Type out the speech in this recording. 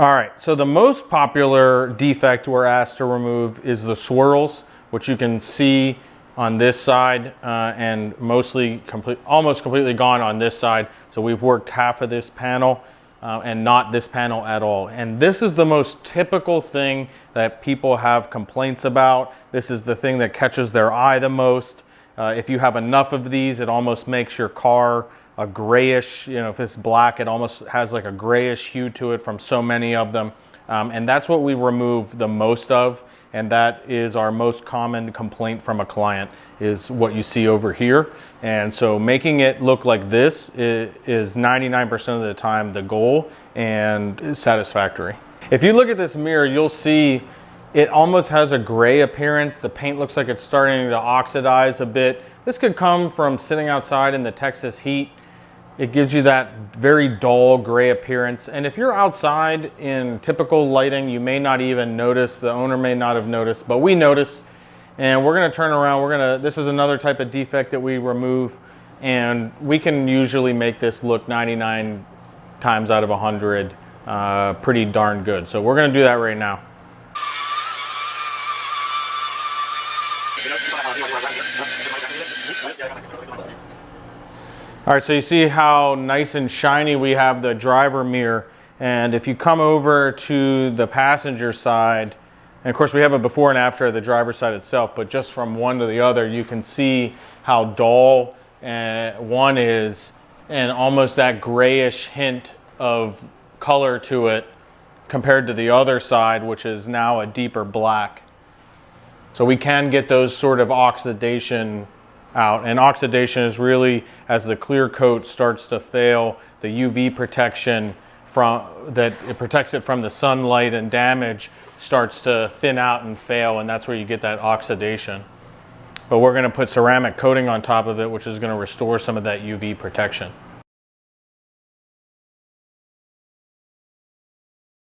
All right, so the most popular defect we're asked to remove is the swirls, which you can see on this side and almost completely gone on this side. So we've worked half of this panel and not this panel at all. And this is the most typical thing that people have complaints about. This is the thing that catches their eye the most. If you have enough of these, it almost makes your car a grayish, if it's black, it almost has like a grayish hue to it from so many of them. And that's what we remove the most of. And that is our most common complaint from a client, is what you see over here. And so making it look like this is 99% of the time the goal and satisfactory. If you look at this mirror, you'll see it almost has a gray appearance. The paint looks like it's starting to oxidize a bit. This could come from sitting outside in the Texas heat. It gives you that very dull gray appearance. And if you're outside in typical lighting, you may not even notice, the owner may not have noticed, but we notice. And we're gonna turn around, this is another type of defect that we remove, and we can usually make this look 99 times out of 100 pretty darn good. So we're gonna do that right now. All right, so you see how nice and shiny we have the driver mirror. And if you come over to the passenger side, and of course we have a before and after of the driver's side itself, but just from one to the other, you can see how dull one is and almost that grayish hint of color to it compared to the other side, which is now a deeper black. So we can get those sort of oxidation out, and oxidation is really as the clear coat starts to fail, the UV protection that it protects it from the sunlight and damage starts to thin out and fail, and that's where you get that oxidation. But we're going to put ceramic coating on top of it, which is going to restore some of that UV protection.